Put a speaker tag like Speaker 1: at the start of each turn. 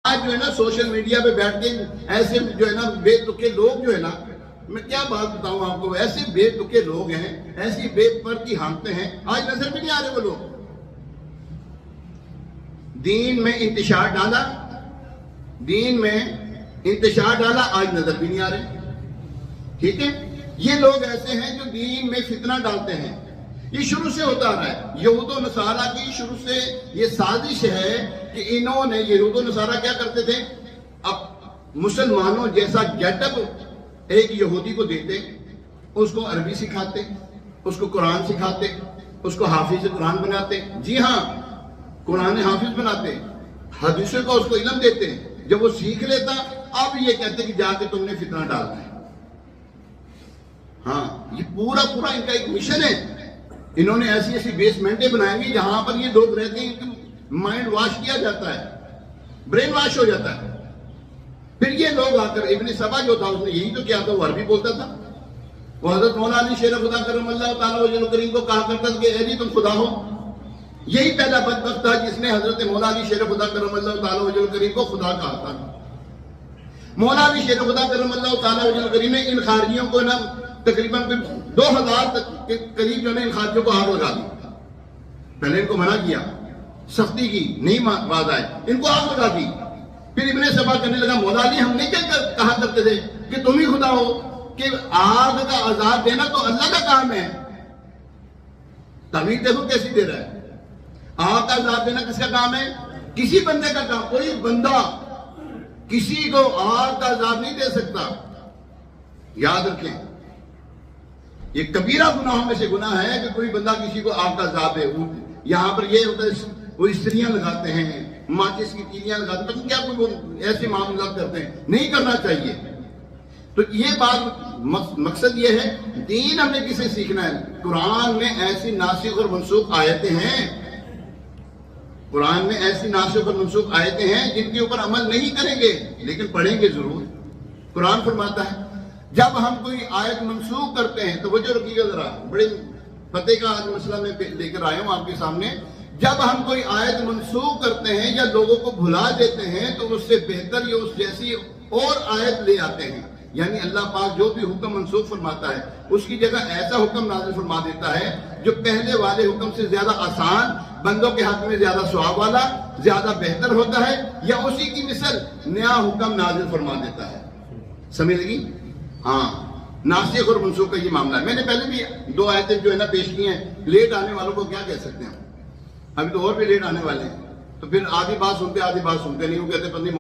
Speaker 1: آج جو ہے نا سوشل میڈیا پہ بیٹھ کے ایسے جو ہے نا بے تکے لوگ جو ہے نا، میں کیا بات بتاؤں آپ کو، ایسے بے تکے لوگ ہیں، ایسی بے پردی ہانکتے ہیں، آج نظر بھی نہیں آ رہے وہ لوگ۔ دین میں انتشار ڈالا، دین میں انتشار ڈالا، آج نظر بھی نہیں آ رہے۔ ٹھیک ہے، یہ لوگ ایسے ہیں جو دین میں فتنہ ڈالتے ہیں۔ یہ شروع سے ہوتا رہا ہے، یہود و نصارہ کی شروع سے یہ سازش ہے کہ انہوں نے، یہود و نصارہ کیا کرتے تھے، اب مسلمانوں جیسا گیٹ اپ ایک یہودی کو دیتے، اس کو عربی سکھاتے، اس کو قرآن سکھاتے، اس کو حافظ قرآن بناتے، جی ہاں قرآن حافظ بناتے، حدیثوں کا اس کو علم دیتے، جب وہ سیکھ لیتا اب یہ کہتے کہ جا کے تم نے فتنہ ڈالنا ہے۔ ہاں، یہ پورا ان کا ایک مشن ہے۔ انہوں نے ایسی بیسمنٹیں بنائیں گی جہاں پر یہ لوگ رہتے ہیں، مائنڈ واش کیا جاتا ہے، برین واش ہو جاتا ہے۔ پھر یہ لوگ آ کر، ابن سبا جو تھا اس نے یہی تو کیا تھا، وہ عربی بولتا تھا، وہ حضرت مولا علی شیر خدا کرم اللہ تعالیٰ وجل کریم کو کہا کرتا تھا کہ اے جی تم خدا ہو۔ یہی پہلا بدبخت تھا جس نے حضرت مولا علی شیر خدا کرم اللہ تعالیٰ وجل کریم کو خدا کہا تھا۔ مولا علی شیر خدا کرم اللہ تعالیٰ وجل کریم نے ان خارجیوں کو نا تقریباً 2000 کے قریب جو نے ان خارجیوں کو آگ لگا دی۔ پہلے ان کو منع کیا، سختی کی، نہیں باز آئے، ان کو آگ لگا دی۔ پھر ابن سبا کرنے لگا مولا علی ہم نہیں کہا کرتے تھے کہ تم ہی خدا ہو، کہ آگ کا عذاب دینا تو اللہ کا کام ہے۔ تعبیر دیکھو کیسی دے رہا ہے، آگ کا عذاب دینا کس کا کام ہے؟ کسی بندے کا کام، کوئی بندہ کسی کو آگ کا عذاب نہیں دے سکتا۔ یاد رکھیں، یہ کبیرہ گناہوں میں سے گناہ ہے کہ کوئی بندہ کسی کو آگ کا عذاب دے۔ یہاں پر یہ ہوتا ہے وہ استریاں لگاتے ہیں، ماچس کی تیلیاں لگاتے ہیں، تو کیا کوئی ایسے معاملات کرتے ہیں؟ نہیں کرنا چاہیے۔ تو یہ بات مقصد یہ ہے، دین ہم نے کسے سیکھنا ہے؟ قرآن میں ایسی ناسخ اور منسوخ آیتیں ہیں، قرآن میں ایسی ناسخ اور منسوخ آیتیں ہیں جن کے اوپر عمل نہیں کریں گے لیکن پڑھیں گے ضرور۔ قرآن فرماتا ہے جب ہم کوئی آیت منسوخ کرتے ہیں، تو وہ جو رکیے گا ذرا، بڑے فتح کا آج مسئلہ میں لے کر آیا ہوں آپ کے سامنے، جب ہم کوئی آیت منسوخ کرتے ہیں یا لوگوں کو بھلا دیتے ہیں تو اس سے بہتر یا اس جیسی اور آیت لے آتے ہیں۔ یعنی اللہ پاک جو بھی حکم منسوخ فرماتا ہے اس کی جگہ ایسا حکم نازل فرما دیتا ہے جو پہلے والے حکم سے زیادہ آسان، بندوں کے حق میں زیادہ ثواب والا، زیادہ بہتر ہوتا ہے، یا اسی کی مثل نیا حکم نازل فرما دیتا ہے۔ سمجھ لگی؟ ہاں، ناسخ اور منسوخ کا یہ معاملہ ہے۔ میں نے پہلے بھی 2 آیتیں جو ہے نا پیش کی ہیں۔ لیٹ آنے والوں کو کیا کہہ سکتے ہیں؟ ابھی تو اور بھی لیٹ آنے والے ہیں، تو پھر آدھی بات سنتے نہیں، وہ کہتے